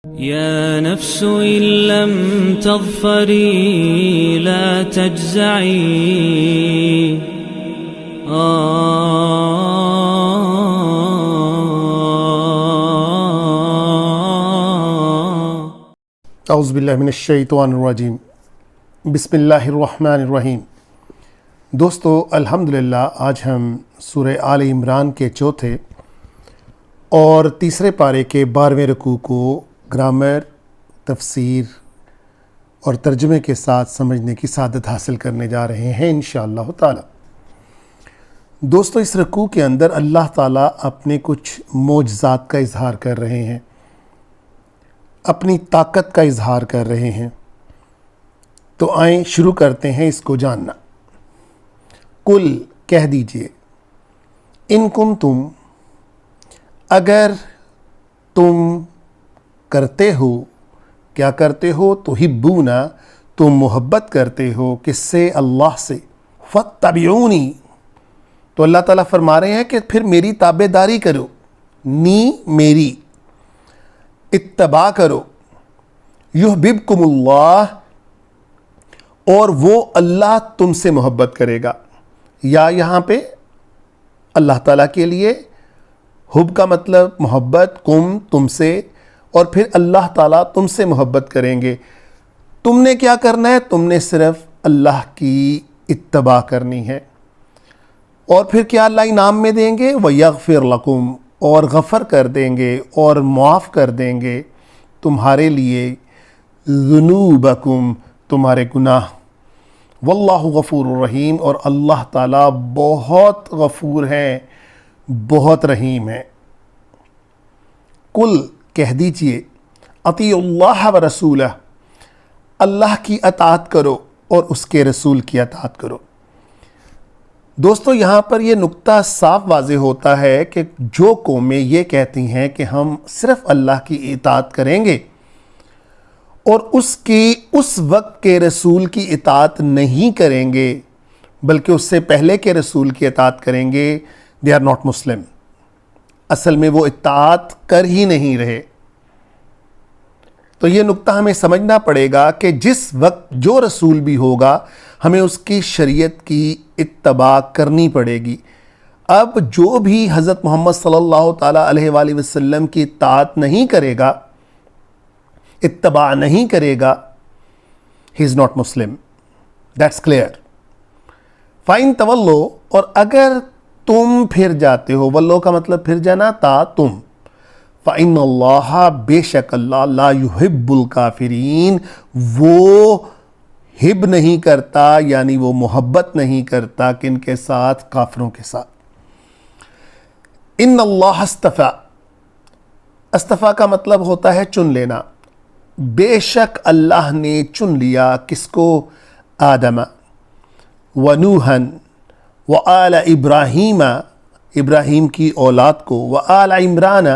يا نفس إن لم تظفري لا تجزعي اعوذ باللہ من الشیطان الرجیم بسم اللہ الرحمن الرحیم۔ دوستو الحمدللہ آج ہم سورہ آل عمران کے چوتھے اور تیسرے پارے کے 12ویں رکوع کو گرامر، تفسیر اور ترجمے کے ساتھ سمجھنے کی سعادت حاصل کرنے جا رہے ہیں انشاءاللہ تعالی۔ دوستو اس رکوع کے اندر اللہ تعالیٰ اپنے کچھ معجزات کا اظہار کر رہے ہیں، اپنی طاقت کا اظہار کر رہے ہیں۔ تو آئیں شروع کرتے ہیں اس کو جاننا۔ کل کہہ دیجئے، ان کنتم اگر تم کرتے ہو، کیا کرتے ہو؟ تحبونا تم محبت کرتے ہو، کس سے؟ اللہ سے۔ فاتبعونی تو اللہ تعالیٰ فرما رہے ہیں کہ پھر میری تابع داری کرو، میری اتباع کرو۔ یحببکم اللہ اور وہ اللہ تم سے محبت کرے گا۔ یا یہاں پہ اللہ تعالیٰ کے لیے حب کا مطلب محبت، کم تم سے، اور پھر اللہ تعالیٰ تم سے محبت کریں گے۔ تم نے کیا کرنا ہے؟ تم نے صرف اللہ کی اتباع کرنی ہے۔ اور پھر کیا اللہ انعام میں دیں گے؟ وَيَغْفِرْ لَكُمْ اور غفر کر دیں گے اور معاف کر دیں گے تمہارے لیے ذنوبکم تمہارے گناہ۔ واللہ غفور الرحیم اور اللہ تعالیٰ بہت غفور ہیں، بہت رحیم ہیں۔ کل کہہ دیجئے، اطیعوا اللہ و رسولہ اللہ کی اطاعت کرو اور اس کے رسول کی اطاعت کرو۔ دوستو یہاں پر یہ نقطہ صاف واضح ہوتا ہے کہ جو قومیں یہ کہتی ہیں کہ ہم صرف اللہ کی اطاعت کریں گے اور اس وقت کے رسول کی اطاعت نہیں کریں گے بلکہ اس سے پہلے کے رسول کی اطاعت کریں گے، they are not Muslim۔ اصل میں وہ اطاعت کر ہی نہیں رہے۔ تو یہ نقطہ ہمیں سمجھنا پڑے گا کہ جس وقت جو رسول بھی ہوگا ہمیں اس کی شریعت کی اتباع کرنی پڑے گی۔ اب جو بھی حضرت محمد صلی اللہ تعالیٰ علیہ وآلہ وسلم کی اطاعت نہیں کرے گا، اتباع نہیں کرے گا، he is not Muslim۔ that's clear۔ فَإِن تَوَلُّوا اور اگر تم پھر جاتے ہو، ولو کا مطلب پھر جانا، تم، فَإِنَّ اللَّهَ بے شک اللہ لا يُحِبُّ الْكَافِرِينَ وہ حب نہیں کرتا، یعنی وہ محبت نہیں کرتا کن کے ساتھ؟ کافروں کے ساتھ۔ ان اللہ اصطفیٰ، اصطفیٰ کا مطلب ہوتا ہے چن لینا۔ بے شک اللہ نے چن لیا کس کو؟ آدم ونوحا وآل ابراہیم ابراہیم کی اولاد کو، وآل عمران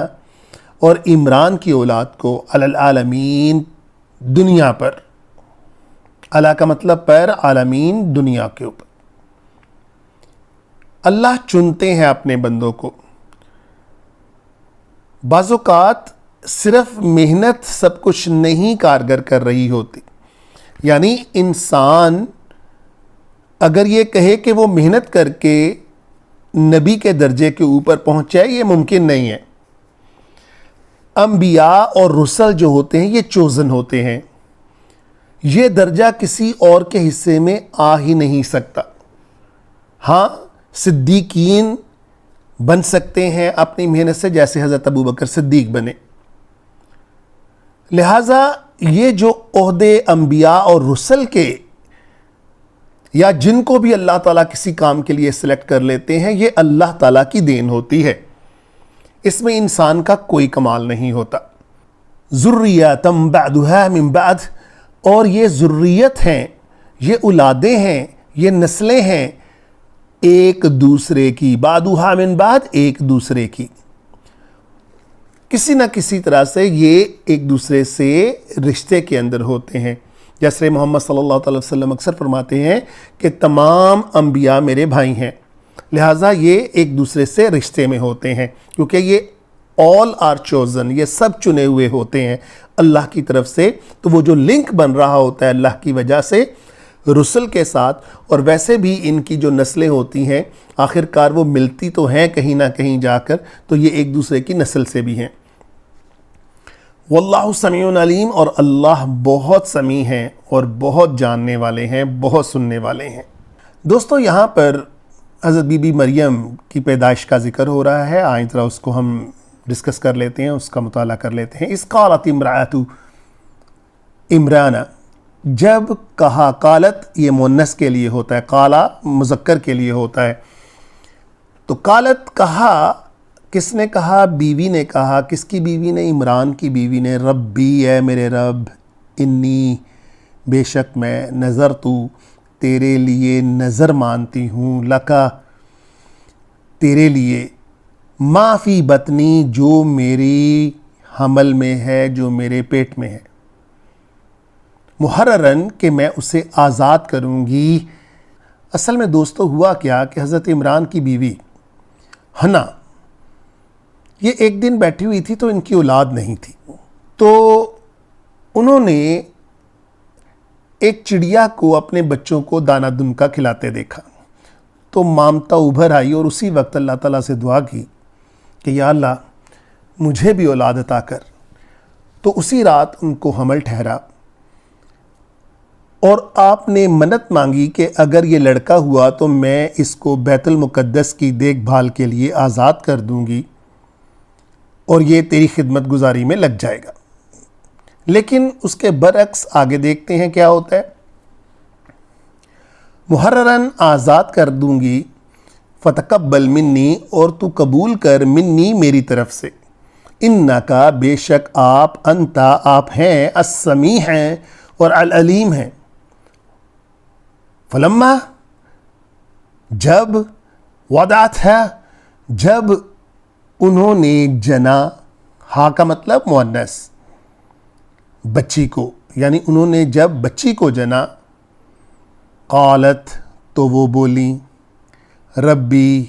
اور عمران کی اولاد کو، علی العالمین دنیا پر۔ اللہ کا مطلب پر، عالمین دنیا کے اوپر۔ اللہ چنتے ہیں اپنے بندوں کو۔ بعض اوقات صرف محنت سب کچھ نہیں کارگر کر رہی ہوتی، یعنی انسان اگر یہ کہے کہ وہ محنت کر کے نبی کے درجے کے اوپر پہنچے، یہ ممکن نہیں ہے۔ انبیاء اور رسل جو ہوتے ہیں یہ چوزن ہوتے ہیں، یہ درجہ کسی اور کے حصے میں آ ہی نہیں سکتا۔ ہاں صدیقین بن سکتے ہیں اپنی محنت سے، جیسے حضرت ابوبکر صدیق بنے۔ لہٰذا یہ جو عہدے انبیاء اور رسل کے یا جن کو بھی اللہ تعالیٰ کسی کام کے لیے سلیکٹ کر لیتے ہیں، یہ اللہ تعالیٰ کی دین ہوتی ہے، اس میں انسان کا کوئی کمال نہیں ہوتا۔ ذریۃ بعدھا من بعد اور یہ ذریت ہیں، یہ اولادیں ہیں، یہ نسلیں ہیں ایک دوسرے کی، بعدھا من بعد ایک دوسرے کی، کسی نہ کسی طرح سے یہ ایک دوسرے سے رشتے کے اندر ہوتے ہیں۔ جیسے محمد صلی اللہ علیہ وسلم اکثر فرماتے ہیں کہ تمام انبیاء میرے بھائی ہیں، لہٰذا یہ ایک دوسرے سے رشتے میں ہوتے ہیں، کیونکہ یہ all are chosen، یہ سب چنے ہوئے ہوتے ہیں اللہ کی طرف سے، تو وہ جو لنک بن رہا ہوتا ہے اللہ کی وجہ سے رسل کے ساتھ، اور ویسے بھی ان کی جو نسلیں ہوتی ہیں آخر کار وہ ملتی تو ہیں کہیں نہ کہیں جا کر، تو یہ ایک دوسرے کی نسل سے بھی ہیں۔ واللہ سمیع علیم، اور اللہ بہت سمیع ہیں اور بہت جاننے والے ہیں، بہت سننے والے ہیں۔ دوستو یہاں پر حضرت بی بی مریم کی پیدائش کا ذکر ہو رہا ہے، آئیں ذرا اس کو ہم ڈسکس کر لیتے ہیں، اس کا مطالعہ کر لیتے ہیں۔ اس قالت امرأۃ عمران، جب کہا، قالت یہ مؤنث کے لیے ہوتا ہے، قالا مذکر کے لیے ہوتا ہے، تو قالت کہا، کس نے کہا؟ بیوی نے کہا۔ کس کی بیوی نے؟ عمران کی بیوی نے۔ ربی، اے میرے رب، انی، بے شک میں، نظرتو، تیرے لیے نظر مانتی ہوں، لکا، تیرے لیے، ما فی بطنی، جو میری حمل میں ہے، جو میرے پیٹ میں ہے، محررن، کہ میں اسے آزاد کروں گی۔ اصل میں دوستو ہوا کیا کہ حضرت عمران کی بیوی حنا، یہ ایک دن بیٹھی ہوئی تھی تو ان کی اولاد نہیں تھی، تو انہوں نے ایک چڑیا کو اپنے بچوں کو دانہ دن کا کھلاتے دیکھا، تو مامتا ابھر آئی اور اسی وقت اللہ تعالیٰ سے دعا کی کہ یا اللہ مجھے بھی اولاد عطا کر۔ تو اسی رات ان کو حمل ٹھہرا، اور آپ نے منت مانگی کہ اگر یہ لڑکا ہوا تو میں اس کو بیت المقدس کی دیکھ بھال کے لیے آزاد کر دوں گی اور یہ تیری خدمت گزاری میں لگ جائے گا۔ لیکن اس کے برعکس آگے دیکھتے ہیں کیا ہوتا ہے۔ محررن، آزاد کر دوں گی، فتقبل منی، اور تو قبول کر، منی، میری طرف سے، انکا، بے شک آپ، انتا، آپ ہیں، السمیع ہیں اور العلیم ہیں۔ فلما، جب، وضعت ہے، جب انہوں نے جنا، ہا کا مطلب مؤنث، بچی کو، یعنی انہوں نے جب بچی کو جنا، قالت، تو وہ بولی، ربی،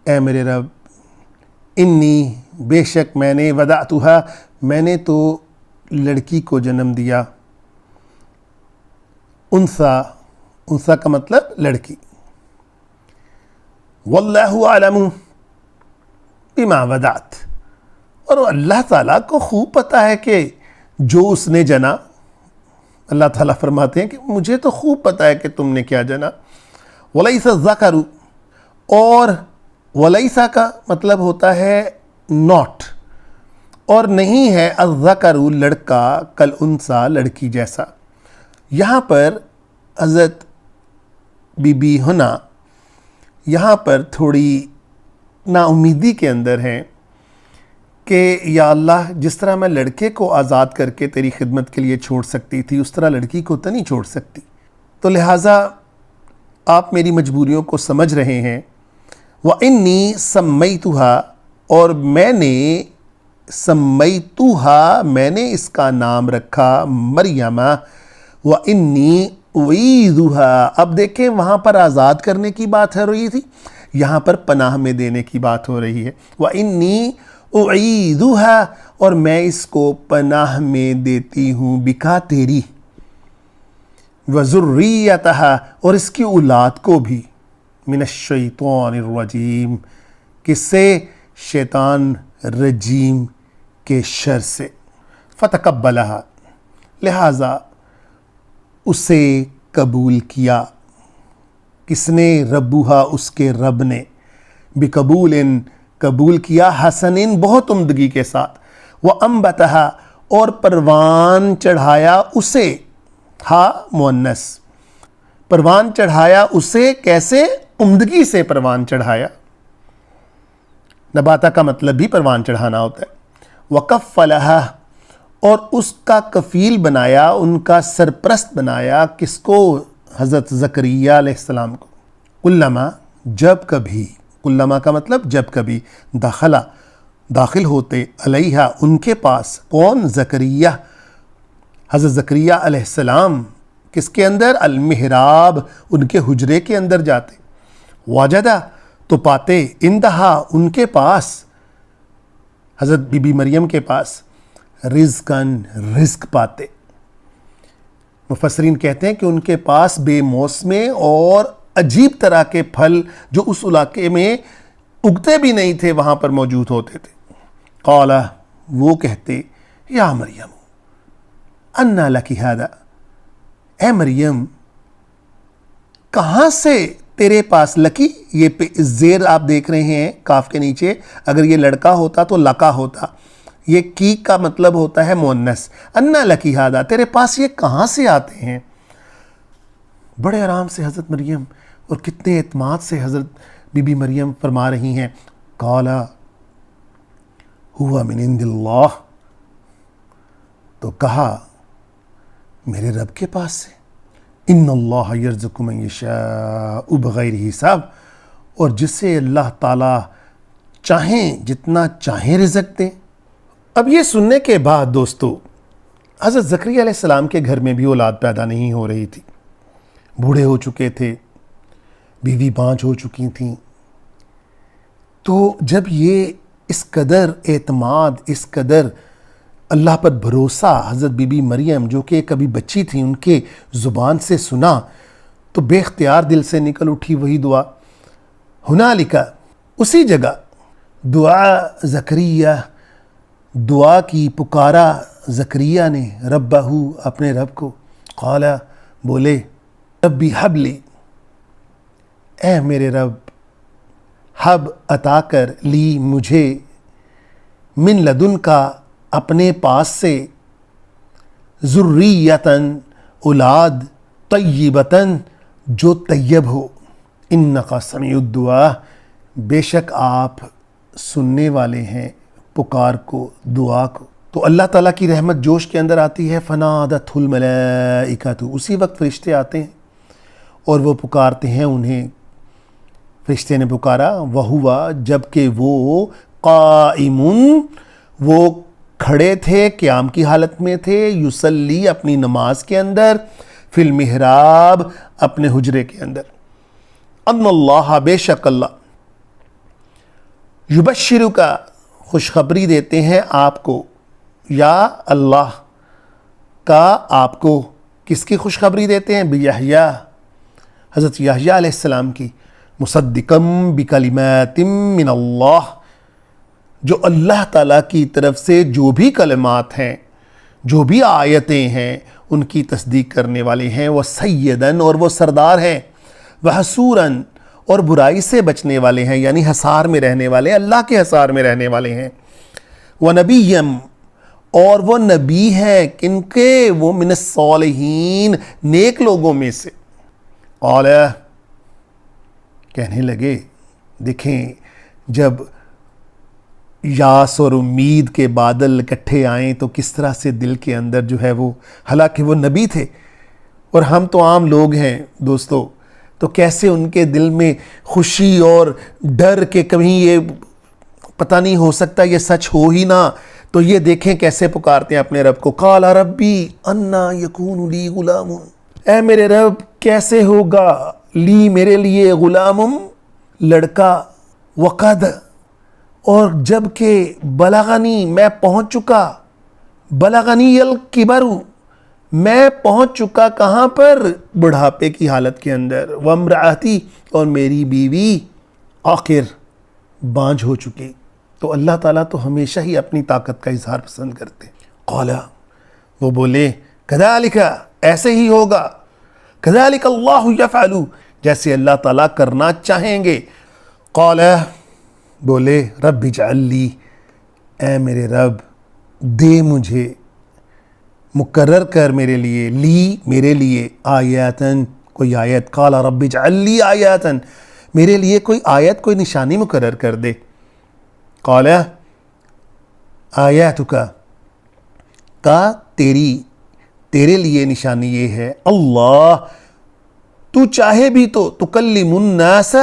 اے میرے رب، انی، بے شک میں نے، وضعتھا، میں نے تو لڑکی کو جنم دیا، انثا، انثا کا مطلب لڑکی، واللہ اعلم بما وضعت، اور اللہ تعالیٰ کو خوب پتہ ہے کہ جو اس نے جنا، اللہ تعالیٰ فرماتے ہیں کہ مجھے تو خوب پتہ ہے کہ تم نے کیا جنا۔ ولیس الذکر، اور ولیسا کا مطلب ہوتا ہے ناٹ، اور نہیں ہے الذکر لڑکا، کالانثی لڑکی جیسا۔ یہاں پر حضرت بی بی حنا یہاں پر تھوڑی نا امیدی کے اندر ہیں کہ یا اللہ جس طرح میں لڑکے کو آزاد کر کے تیری خدمت کے لیے چھوڑ سکتی تھی اس طرح لڑکی کو تو نہیں چھوڑ سکتی، تو لہٰذا آپ میری مجبوریوں کو سمجھ رہے ہیں۔ وَإِنِّي سَمَّيْتُهَا، اور میں نے، سمیتُہا، میں نے اس کا نام رکھا مریم، وَإِنِّي أُعِيذُهَا، اب دیکھیں وہاں پر آزاد کرنے کی بات ہو رہی تھی، یہاں پر پناہ میں دینے کی بات ہو رہی ہے۔ وَإِنِّي أُعِيذُهَا، اور میں اس کو پناہ میں دیتی ہوں، بکا، تیری، وَذُرِّيَّتَهَا، اور اس کی اولاد کو بھی، من الشیطان الرجیم، کس سے؟ شیطان رجیم کے شر سے۔ فتقبلها، لہٰذا اسے قبول کیا، کس نے؟ ربوہا، اس کے رب نے، بقبول، قبول کیا، حسن، بہت عمدگی کے ساتھ، وَأَنبَتَهَا، اور پروان چڑھایا اسے، ہا مؤنث، پروان چڑھایا اسے، کیسے؟ عمدگی سے پروان چڑھایا، نباتا کا مطلب بھی پروان چڑھانا ہوتا ہے۔ وَكَفَّلَهَا، اور اس کا کفیل بنایا، ان کا سرپرست بنایا، کس کو؟ حضرت زکریہ علیہ السلام کو۔ کلما، جب کبھی، کلما کا مطلب جب کبھی، داخلہ، داخل ہوتے، علیہا، ان کے پاس، کون؟ زکریہ، حضرت زکریہ علیہ السلام، کس کے اندر؟ المحراب، ان کے حجرے کے اندر جاتے، وجدہ، تو پاتے، اندہا، ان کے پاس، حضرت بی بی مریم کے پاس، رزقن رزق پاتے۔ مفسرین کہتے ہیں کہ ان کے پاس بے موسمے اور عجیب طرح کے پھل جو اس علاقے میں اگتے بھی نہیں تھے وہاں پر موجود ہوتے تھے۔ قال وہ کہتے یا مریم انا لکی ھذا، اے مریم کہاں سے تیرے پاس، لکی یہ زیر آپ دیکھ رہے ہیں کاف کے نیچے، اگر یہ لڑکا ہوتا تو لکا ہوتا، یہ کی کا مطلب ہوتا ہے مؤنث۔ انا لکی ھذا، تیرے پاس یہ کہاں سے آتے ہیں؟ بڑے آرام سے حضرت مریم اور کتنے اعتماد سے حضرت بی بی مریم فرما رہی ہیں، قال ہوا من عند اللہ، تو کہا میرے رب کے پاس سے، ان اللہ یرزق من یشاء بغیر حساب، اور جسے اللہ تعالیٰ چاہیں جتنا چاہیں رزق دیں۔ اب یہ سننے کے بعد دوستو حضرت زکریا علیہ السلام کے گھر میں بھی اولاد پیدا نہیں ہو رہی تھی، بوڑھے ہو چکے تھے، بیوی بانجھ ہو چکی تھیں۔ تو جب یہ اس قدر اعتماد، اس قدر اللہ پر بھروسہ حضرت بی بی مریم جو کہ کبھی بچی تھیں ان کے زبان سے سنا تو بے اختیار دل سے نکل اٹھی وہی دعا۔ ہنالک، اسی جگہ دعا زکریا، دعا کی پکارا زکریا نے ربہ، اپنے رب کو، قال بولے ربی حب لی، اے میرے رب حب عطا کر، لی مجھے، من لدن کا اپنے پاس سے، ذریتاً اولاد، طیبتاً جو طیب ہو، انکا سمیع الدعا، بے شک آپ سننے والے ہیں پکار کو، دعا کو۔ تو اللہ تعالیٰ کی رحمت جوش کے اندر آتی ہے، فنادتہ الملائکۃ، اسی وقت فرشتے آتے ہیں اور وہ پکارتے ہیں انہیں۔ فرشتے نے پکارا، وہوا، جبکہ وہ قائم، وہ کھڑے تھے، قیام کی حالت میں تھے، یصلی، اپنی نماز کے اندر، فی المحراب، اپنے حجرے کے اندر، ان اللہ، بے شک اللہ، یبشرک، خوشخبری دیتے ہیں آپ کو، یا اللہ کا آپ کو کس کی خوشخبری دیتے ہیں؟ بیحییٰ، حضرت یحییٰ علیہ السلام کی، مصدقم بکلمات من اللہ، جو اللہ تعالیٰ کی طرف سے جو بھی کلمات ہیں، جو بھی آیتیں ہیں، ان کی تصدیق کرنے والے ہیں، وہ سیدن، اور وہ سردار ہیں، وحسوراً، اور برائی سے بچنے والے ہیں، یعنی حصار میں رہنے والے، اللہ کے حصار میں رہنے والے ہیں، ونبیم، اور وہ نبی ہیں، کن کے؟ وہ من الصالحین، نیک لوگوں میں سے۔ قال، کہنے لگے، دیکھیں جب یاس اور امید کے بادل اکٹھے آئیں تو کس طرح سے دل کے اندر جو ہے وہ، حالانکہ وہ نبی تھے اور ہم تو عام لوگ ہیں دوستو، تو کیسے ان کے دل میں خوشی اور ڈر کہ کہیں یہ پتہ نہیں ہو سکتا یہ سچ ہو ہی نہ، تو یہ دیکھیں کیسے پکارتے ہیں اپنے رب کو، قال ربی انا یکون لی غلام، اے میرے رب کیسے ہوگا، لی میرے لیے، غلام لڑکا، وقد، اور جب کہ بلغنی میں پہنچ چکا، بلغنی الکبر میں پہنچ چکا کہاں پر؟ بڑھاپے کی حالت کے اندر، وامرأتی اور میری بیوی آخر بانجھ ہو چکی۔ تو اللہ تعالیٰ تو ہمیشہ ہی اپنی طاقت کا اظہار پسند کرتے۔ قال وہ بولے کذالک ایسے ہی ہوگا، کذالک اللہ یفعل جیسے اللہ تعالیٰ کرنا چاہیں گے۔ قال بولے رب اجعل لی اے میرے رب دے مجھے، مقرر کر میرے لیے، لی میرے لیے، آیاتن کوئی آیت، قال رب اجعل لی آیاتن میرے لیے کوئی آیت، کوئی نشانی مقرر کر دے۔ قال آیاتک کا تیرے لیے نشانی یہ ہے، اللہ تو چاہے بھی تو تکلم الناس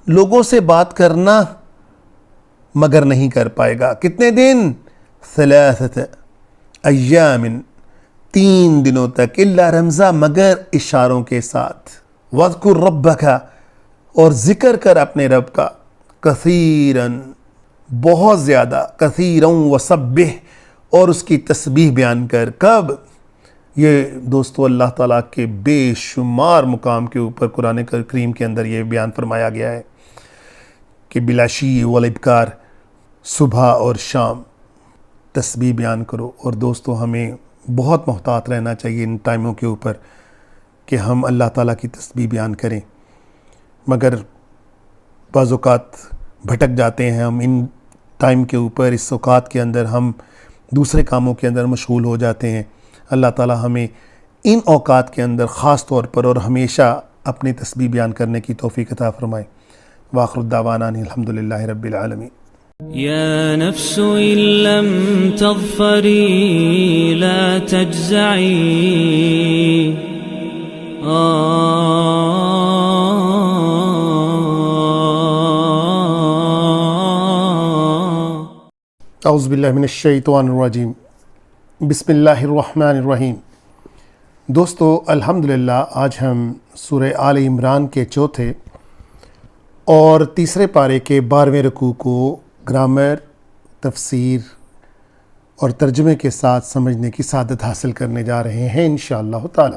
لوگوں سے بات کرنا مگر نہیں کر پائے گا، کتنے دن؟ ثلاثت ایام 3 دنوں تک، الا رمزا مگر اشاروں کے ساتھ، واذکر ربک اور ذکر کر اپنے رب کا، کثیراً بہت زیادہ، کثیراً وسبح اور اس کی تسبیح بیان کر. کب؟ یہ دوستو اللہ تعالیٰ کے بے شمار مقام کے اوپر قرآن کریم کے اندر یہ بیان فرمایا گیا ہے کہ بالعشی والابکار، صبح اور شام تسبیح بیان کرو. اور دوستو ہمیں بہت محتاط رہنا چاہیے ان ٹائموں کے اوپر کہ ہم اللہ تعالیٰ کی تسبیح بیان کریں، مگر بعض اوقات بھٹک جاتے ہیں ہم ان ٹائم کے اوپر. اس اوقات کے اندر ہم دوسرے کاموں کے اندر مشغول ہو جاتے ہیں. اللہ تعالیٰ ہمیں ان اوقات کے اندر خاص طور پر اور ہمیشہ اپنی تسبیح بیان کرنے کی توفیق عطا فرمائے. وآخر الدعوانا الحمدللہ رب العالمین. يا نفس إن لم تظفري لا تجزعي اعوذ باللہ من الشیطان الرجیم. بسم اللہ الرحمن الرحیم. دوستو الحمدللہ آج ہم سورہ آل عمران کے چوتھے اور تیسرے پارے کے 12ویں رکوع کو گرامر، تفسیر اور ترجمے کے ساتھ سمجھنے کی سعادت حاصل کرنے جا رہے ہیں انشاءاللہ تعالی.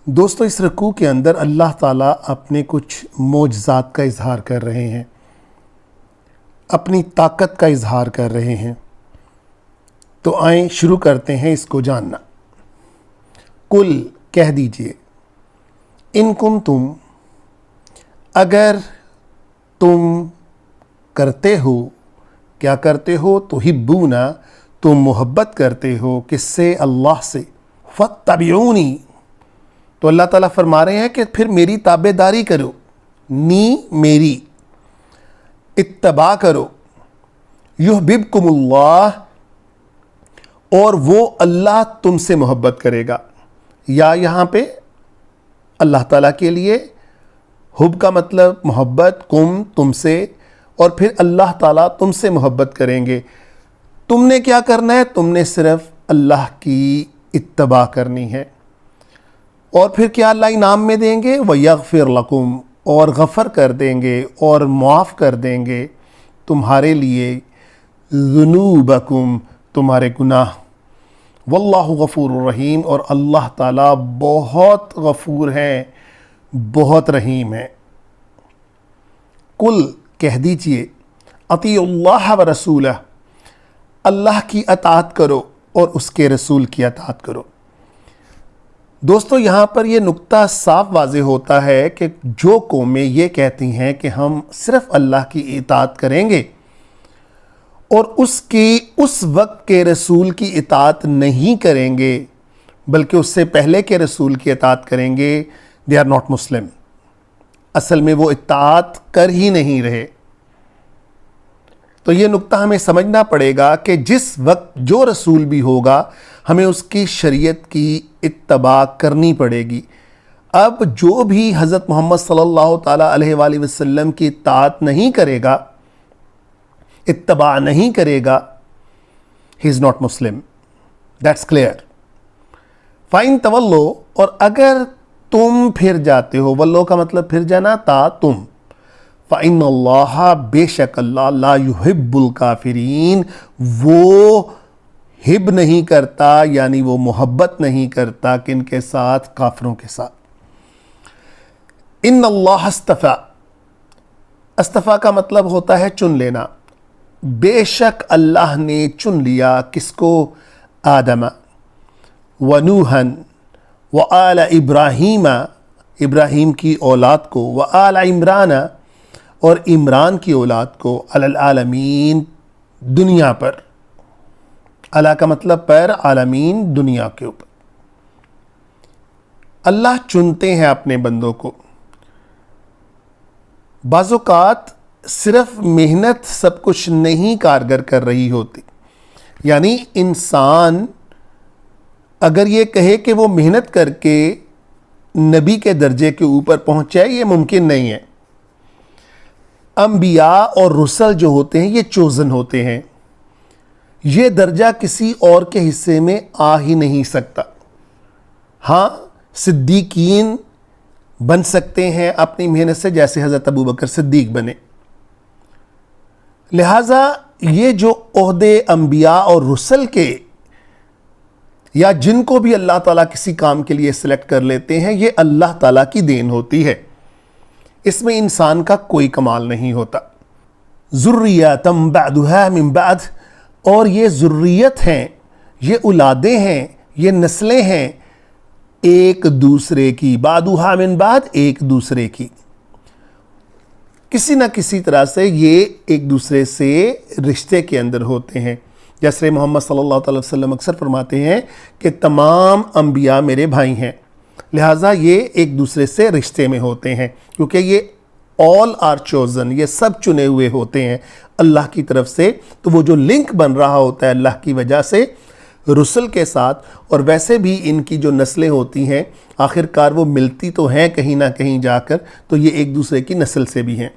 دوستو اس رکوع کے اندر اللہ تعالیٰ اپنے کچھ معجزات کا اظہار کر رہے ہیں، اپنی طاقت کا اظہار کر رہے ہیں. تو آئیں شروع کرتے ہیں اس کو جاننا. کل کہہ دیجئے، ان کنتم اگر تم کرتے ہو، کیا کرتے ہو؟ تحبونا تم محبت کرتے ہو، کس سے؟ اللہ سے. فاتبعونی تو اللہ تعالیٰ فرما رہے ہیں کہ پھر میری تابع داری کرو. نی میری اتباع کرو. یحببکم اللہ اور وہ اللہ تم سے محبت کرے گا. یا یہاں پہ اللہ تعالیٰ کے لیے حب کا مطلب محبت، کم تم سے، اور پھر اللہ تعالیٰ تم سے محبت کریں گے. تم نے کیا کرنا ہے؟ تم نے صرف اللہ کی اتباع کرنی ہے. اور پھر کیا اللہ انعام میں دیں گے؟ وَيَغْفِرْ لَكُمْ اور غفر کر دیں گے اور معاف کر دیں گے تمہارے لیے ذنوبکم تمہارے گناہ. واللہ غفور الرحیم اور اللہ تعالیٰ بہت غفور ہیں، بہت رحیم ہیں. کل کہہ دیجئے، اطیعوا اللہ و رسولہ اللہ کی اطاعت کرو اور اس کے رسول کی اطاعت کرو. دوستو یہاں پر یہ نقطہ صاف واضح ہوتا ہے کہ جو قومیں یہ کہتی ہیں کہ ہم صرف اللہ کی اطاعت کریں گے اور اس وقت کے رسول کی اطاعت نہیں کریں گے بلکہ اس سے پہلے کے رسول کی اطاعت کریں گے، they are not Muslim. اصل میں وہ اطاعت کر ہی نہیں رہے. تو یہ نقطہ ہمیں سمجھنا پڑے گا کہ جس وقت جو رسول بھی ہوگا ہمیں اس کی شریعت کی اتباع کرنی پڑے گی. اب جو بھی حضرت محمد صلی اللہ تعالیٰ علیہ وآلہ وسلم کی اطاعت نہیں کرے گا، اتباع نہیں کرے گا، he is not Muslim. That's clear. فَإِن تَوَلُّوا اور اگر تم پھر جاتے ہو، ولو کا مطلب پھر جانا، تا تم. فَإِنَّ اللَّهَ بے شک اللہ لا يُحِبُّ الْكَافِرِينَ وہ حب نہیں کرتا، یعنی وہ محبت نہیں کرتا کن کے ساتھ؟ کافروں کے ساتھ. ان اللہ استفا، استفا کا مطلب ہوتا ہے چن لینا. بے شک اللہ نے چن لیا کس کو؟ آدم ونوحن وآل ابراہیم ابراہیم کی اولاد کو، وآل عمران اور عمران کی اولاد کو، علی العالمین دنیا پر. اللہ کا مطلب پر، عالمین دنیا کے اوپر. اللہ چنتے ہیں اپنے بندوں کو. بعض اوقات صرف محنت سب کچھ نہیں کارگر کر رہی ہوتی. یعنی انسان اگر یہ کہے کہ وہ محنت کر کے نبی کے درجے کے اوپر پہنچے، یہ ممکن نہیں ہے. انبیاء اور رسل جو ہوتے ہیں یہ چوزن ہوتے ہیں، یہ درجہ کسی اور کے حصے میں آ ہی نہیں سکتا. ہاں صدیقین بن سکتے ہیں اپنی محنت سے، جیسے حضرت ابو بکر صدیق بنے، لہٰذا یہ جو عہدے انبیاء اور رسل کے یا جن کو بھی اللہ تعالیٰ کسی کام کے لیے سلیکٹ کر لیتے ہیں، یہ اللہ تعالیٰ کی دین ہوتی ہے، اس میں انسان کا کوئی کمال نہیں ہوتا۔ ذریۃ بعدھا من بعد، اور یہ ذریت ہیں، یہ اولادیں ہیں، یہ نسلیں ہیں ایک دوسرے کی، بعدھا من بعد، ایک دوسرے کی، کسی نہ کسی طرح سے یہ ایک دوسرے سے رشتے کے اندر ہوتے ہیں۔ جیسے محمد صلی اللہ علیہ وسلم اکثر فرماتے ہیں کہ تمام انبیاء میرے بھائی ہیں، لہٰذا یہ ایک دوسرے سے رشتے میں ہوتے ہیں، کیونکہ یہ all are chosen، یہ سب چنے ہوئے ہوتے ہیں اللہ کی طرف سے۔ تو وہ جو لنک بن رہا ہوتا ہے اللہ کی وجہ سے رسل کے ساتھ، اور ویسے بھی ان کی جو نسلیں ہوتی ہیں آخر کار وہ ملتی تو ہیں کہیں نہ کہیں جا کر، تو یہ ایک دوسرے کی نسل سے بھی ہیں۔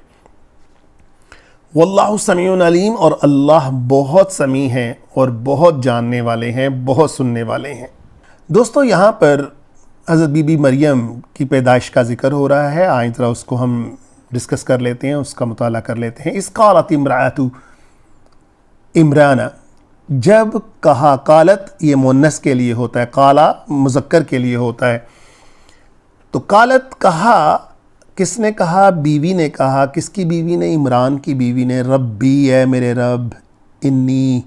واللہ سمیع علیم، اور اللہ بہت سمیع ہیں اور بہت جاننے والے ہیں، بہت سننے والے ہیں۔ دوستو، یہاں پر حضرت بی بی مریم کی پیدائش کا ذکر ہو رہا ہے، آئیں ذرا اس کو ہم ڈسکس کر لیتے ہیں، اس کا مطالعہ کر لیتے ہیں۔ اس قالت امرأۃ عمران، جب کہا، قالت یہ مؤنث کے لیے ہوتا ہے، قالا مذکر کے لیے ہوتا ہے، تو قالت کہا، کس نے کہا؟ بیوی نے کہا۔ کس کی بیوی نے؟ عمران کی بیوی نے۔ ربی، اے میرے رب، انی،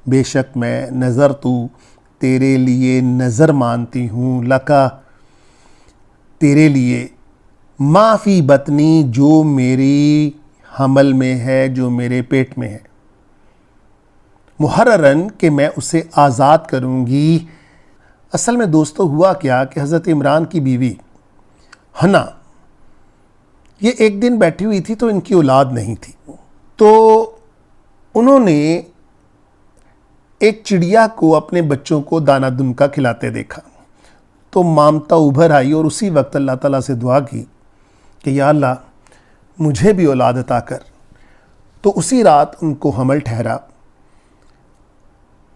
بے شک میں، نظرتو، تیرے لیے نظر مانتی ہوں، لکا، تیرے لیے، ما فی بطنی، جو میری حمل میں ہے، جو میرے پیٹ میں ہے، محررن، کہ میں اسے آزاد کروں گی۔ اصل میں دوستو ہوا کیا کہ حضرت عمران کی بیوی حنا، یہ ایک دن بیٹھی ہوئی تھی تو ان کی اولاد نہیں تھی، تو انہوں نے ایک چڑیا کو اپنے بچوں کو دانہ دنکا کھلاتے دیکھا، تو مامتا ابھر آئی اور اسی وقت اللہ تعالیٰ سے دعا کی کہ یا اللہ مجھے بھی اولاد عطا کر۔ تو اسی رات ان کو حمل ٹھہرا،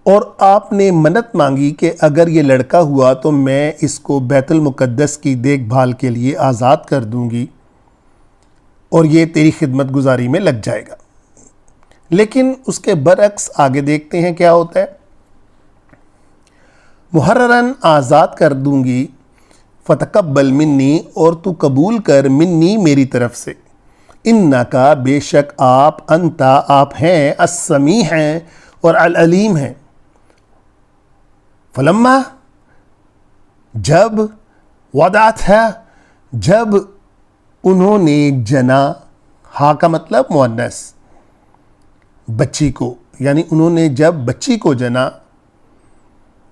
اور آپ نے منت مانگی کہ اگر یہ لڑکا ہوا تو میں اس کو بیت المقدس کی دیکھ بھال کے لیے آزاد کر دوں گی اور یہ تیری خدمت گزاری میں لگ جائے گا۔ لیکن اس کے برعکس آگے دیکھتے ہیں کیا ہوتا ہے۔ محررن، آزاد کر دوں گی، فتقبل منی، اور تو قبول کر، منی، میری طرف سے، انکا، بے شک آپ، انتا، آپ ہیں، السمیع ہیں اور العلیم ہیں۔ فلما، جب، وضعت ہے، جب انہوں نے جنا، ہا کا مطلب مؤنث، بچی کو، یعنی انہوں نے جب بچی کو جنا،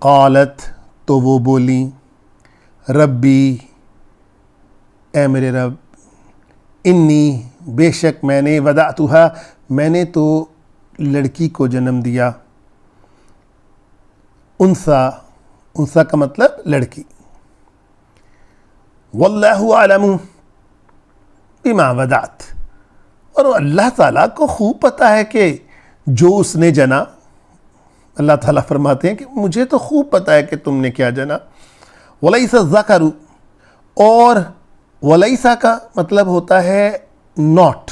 قالت، تو وہ بولی، ربی، اے میرے رب، انی، بے شک میں نے، وضعتھا، میں نے تو لڑکی کو جنم دیا، انثا، انثا کا مطلب لڑکی، واللہ اعلم بما وضعت، اور اللہ تعالیٰ کو خوب پتہ ہے کہ جو اس نے جنا، اللہ تعالیٰ فرماتے ہیں کہ مجھے تو خوب پتہ ہے کہ تم نے کیا جنا۔ ولیس الذکر، اور ولیسا کا مطلب ہوتا ہے ناٹ،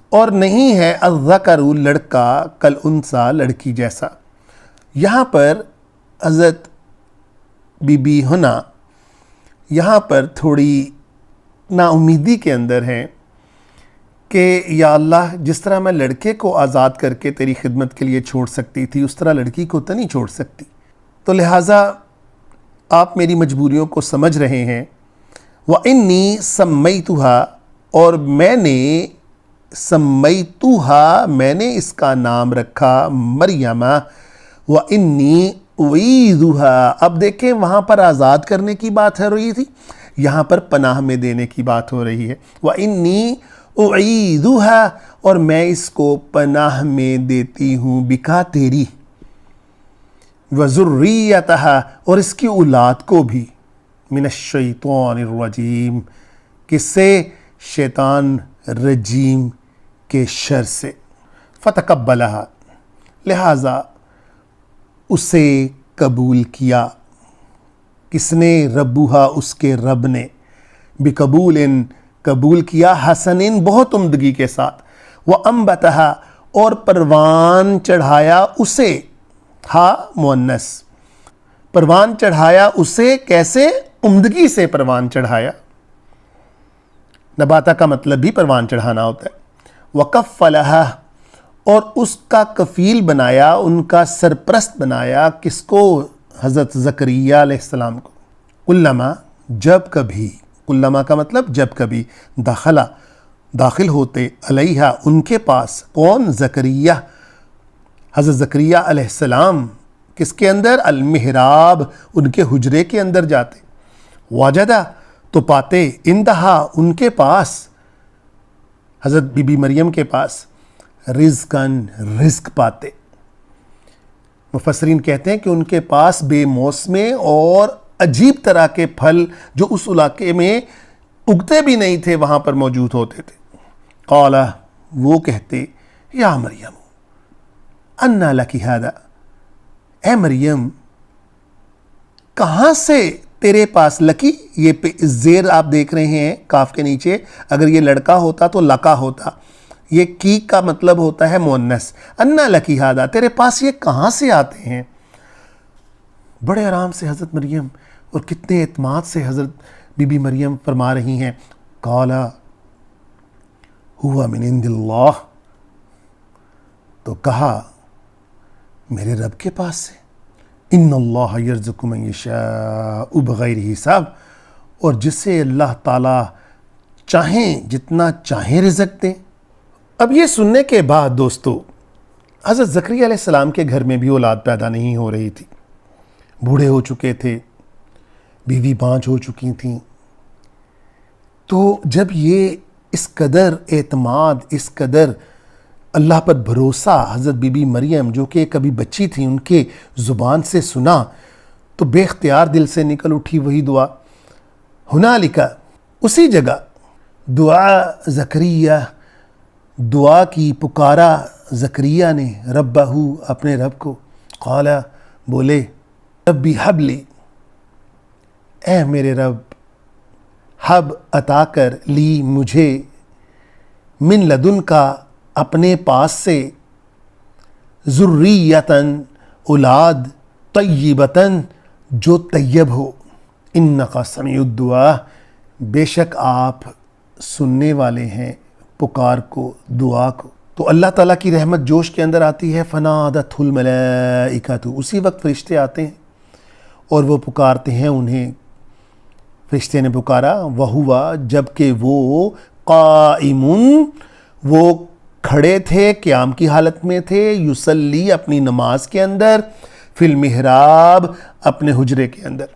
اور نہیں ہے الذکر لڑکا، کالانثی لڑکی جیسا۔ یہاں پر حضرت بی بی حنا یہاں پر تھوڑی نا امیدی کے اندر ہیں کہ یا اللہ، جس طرح میں لڑکے کو آزاد کر کے تیری خدمت کے لیے چھوڑ سکتی تھی، اس طرح لڑکی کو تو نہیں چھوڑ سکتی، تو لہٰذا آپ میری مجبوریوں کو سمجھ رہے ہیں۔ وَإِنِّي سَمَّيْتُهَا، اور میں نے، سمیتُهَا، میں نے اس کا نام رکھا مریم، وَإِنِّي أُعِيذُهَا، اب دیکھیں وہاں پر آزاد کرنے کی بات ہو رہی تھی، یہاں پر پناہ میں دینے کی بات ہو رہی ہے۔ وَإِنِّي أُعِيذُهَا، اور میں اس کو پناہ میں دیتی ہوں، بکا، تیری، وَذُرِّيَّتَهَا، اور اس کی اولاد کو بھی، من الشیطان الرجیم، کس سے؟ شیطان رجیم کے شر سے۔ فتقبلها، لہٰذا اسے قبول کیا، کس نے؟ ربوہا، اس کے رب نے، بقبول، قبول کیا، حسن، بہت عمدگی کے ساتھ، وَأَنبَتَهَا، اور پروان چڑھایا اسے، ہا مؤنث، پروان چڑھایا اسے کیسے؟ عمدگی سے پروان چڑھایا۔ نباتا کا مطلب بھی پروان چڑھانا ہوتا ہے۔ وَكَفَّلَهَا، اور اس کا کفیل بنایا، ان کا سرپرست بنایا، کس کو؟ حضرت زکریہ علیہ السلام کو۔ کلما، جب کبھی، کلما کا مطلب جب کبھی، داخل ہوتے، علیہا، ان کے پاس، کون؟ زکریہ، حضرت زکریہ علیہ السلام، کس کے اندر؟ المحراب، ان کے حجرے کے اندر جاتے، وجدہ، تو پاتے، اندہا، ان کے پاس، حضرت بی بی مریم کے پاس، رزقاً، رزق پاتے۔ مفسرین کہتے ہیں کہ ان کے پاس بے موسمے اور عجیب طرح کے پھل جو اس علاقے میں اگتے بھی نہیں تھے وہاں پر موجود ہوتے تھے۔ قال، وہ کہتے، یا مریم انا لکی ھذا، اے مریم کہاں سے تیرے پاس؟ لکی، یہ زیر آپ دیکھ رہے ہیں کاف کے نیچے، اگر یہ لڑکا ہوتا تو لکا ہوتا، یہ کی کا مطلب ہوتا ہے مؤنث۔ انا لکی ھذا، تیرے پاس یہ کہاں سے آتے ہیں؟ بڑے آرام سے حضرت مریم اور کتنے اعتماد سے حضرت بی بی مریم فرما رہی ہیں، قال ہوا من عند اللہ، تو کہا میرے رب کے پاس سے، ان اللہ یرزق من یشاء بغیر حساب، اور جسے اللہ تعالیٰ چاہیں جتنا چاہیں رزق دیں۔ اب یہ سننے کے بعد دوستو، حضرت زکریا علیہ السلام کے گھر میں بھی اولاد پیدا نہیں ہو رہی تھی، بوڑھے ہو چکے تھے، بیوی بانجھ ہو چکی تھیں۔ تو جب یہ اس قدر اعتماد، اس قدر اللہ پر بھروسہ حضرت بی بی مریم جو کہ کبھی بچی تھی ان کے زبان سے سنا، تو بے اختیار دل سے نکل اٹھی وہی دعا، ہنالک، اسی جگہ، دعا زکریا، دعا کی، پکارا زکریا نے، ربہ، اپنے رب کو، قال، بولے، ربی حب لی، اے میرے رب، حب، عطا کر، لی، مجھے، من لدن کا، اپنے پاس سے، ذریتاً، اولاد، طیبتاً، جو طیب ہو، انکا سمیع الدعاء، بے شک آپ سننے والے ہیں پکار کو، دعا کو۔ تو اللہ تعالیٰ کی رحمت جوش کے اندر آتی ہے، فنادتہ الملائکۃ، اسی وقت فرشتے آتے ہیں اور وہ پکارتے ہیں انہیں۔ فرشتے نے پکارا، وہوا، جبکہ وہ، قائم، وہ کھڑے تھے، قیام کی حالت میں تھے، یصلی، اپنی نماز کے اندر، فی المحراب، اپنے حجرے کے اندر،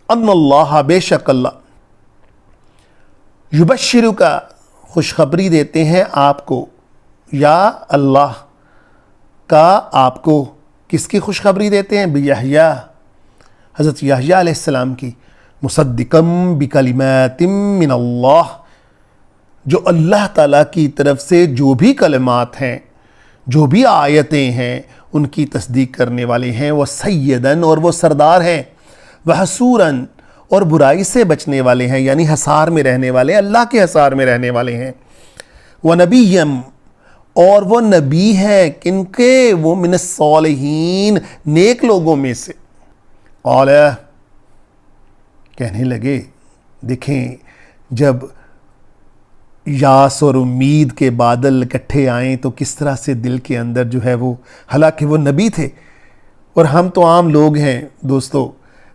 ان اللہ، بے شک اللہ، یبشرک، خوشخبری دیتے ہیں آپ کو، یا اللہ کا آپ کو، کس کی خوشخبری دیتے ہیں؟ بیحییٰ، حضرت یحییٰ علیہ السلام کی، مصدقم بکلمات من اللہ، جو اللہ تعالیٰ کی طرف سے جو بھی کلمات ہیں، جو بھی آیتیں ہیں، ان کی تصدیق کرنے والے ہیں، وہ سیدن، اور وہ سردار ہیں، وحسوراً، اور برائی سے بچنے والے ہیں، یعنی حصار میں رہنے والے، اللہ کے حصار میں رہنے والے ہیں، ونبیم، اور وہ نبی ہیں، کن کے؟ وہ من الصالحین، نیک لوگوں میں سے۔ قال، کہنے لگے، دیکھیں جب یاس اور امید کے بادل اکٹھے آئیں تو کس طرح سے دل کے اندر جو ہے وہ، حالانکہ وہ نبی تھے اور ہم تو عام لوگ ہیں دوستو،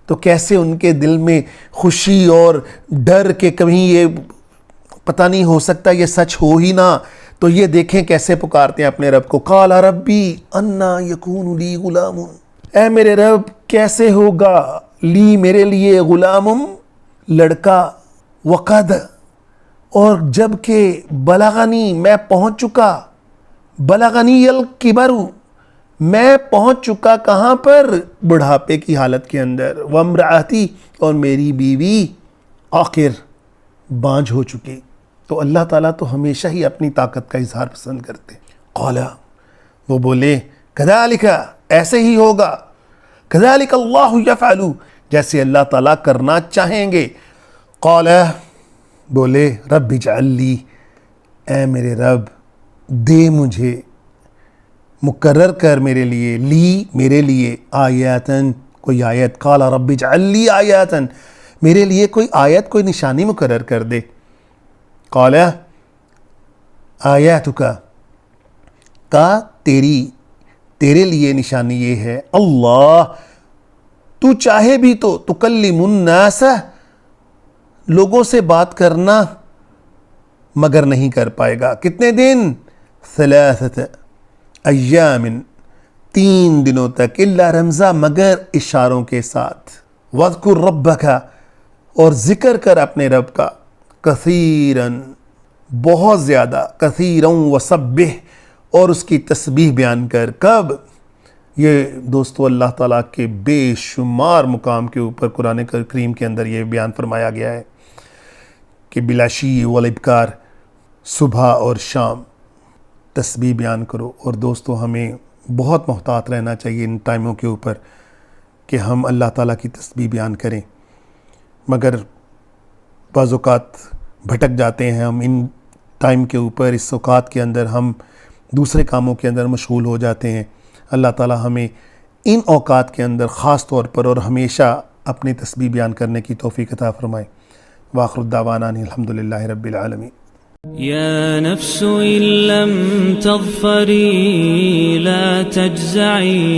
تو کیسے ان کے دل میں خوشی اور ڈر کہ کہیں یہ پتہ نہیں ہو سکتا یہ سچ ہو ہی نہ، تو یہ دیکھیں کیسے پکارتے ہیں اپنے رب کو، قال ربی انا یکون لی غلام، اے میرے رب کیسے ہوگا، لی، میرے لیے، غلام، لڑکا، وقد، اور جب کہ بلغنی، میں پہنچ چکا، بلغنی الکبر، میں پہنچ چکا کہاں پر؟ بڑھاپے کی حالت کے اندر، وامرأتی، اور میری بیوی آخر بانجھ ہو چکی۔ تو اللہ تعالیٰ تو ہمیشہ ہی اپنی طاقت کا اظہار پسند کرتے۔ قال، وہ بولے، کذالک، ایسے ہی ہوگا، کذالک اللہ یفعل، جیسے اللہ تعالیٰ کرنا چاہیں گے۔ قال، بولے، رب اجعل لی، اے میرے رب دے مجھے، مقرر کر میرے لیے، لی میرے لیے، آیاتن کوئی آیت، قال رب اجعل لی آیاتن میرے لیے کوئی آیت، کوئی نشانی مقرر کر دے. قال آیاتک کا تیرے لیے نشانی یہ ہے، اللہ تو چاہے بھی تو تکلم الناس لوگوں سے بات کرنا مگر نہیں کر پائے گا. کتنے دن؟ ثلاثت ایام 3 دنوں تک، الا رمزا مگر اشاروں کے ساتھ. واذکر ربک اور ذکر کر اپنے رب کا، کثیراً بہت زیادہ، کثیراً وسبح اور اس کی تسبیح بیان کر. کب؟ یہ دوستو اللہ تعالیٰ کے بے شمار مقام کے اوپر قرآن کریم کے اندر یہ بیان فرمایا گیا ہے کہ بالعشی والابکار، صبح اور شام تسبیح بیان کرو. اور دوستو ہمیں بہت محتاط رہنا چاہیے ان ٹائموں کے اوپر کہ ہم اللہ تعالیٰ کی تسبیح بیان کریں، مگر بعض اوقات بھٹک جاتے ہیں ہم ان ٹائم کے اوپر. اس اوقات کے اندر ہم دوسرے کاموں کے اندر مشغول ہو جاتے ہیں. اللہ تعالیٰ ہمیں ان اوقات کے اندر خاص طور پر اور ہمیشہ اپنی تسبیح بیان کرنے کی توفیق عطا فرمائے. وآخر الدعوانا ان الحمدللہ رب العالمین. يا نفس إن لم تظفري لا تجزعي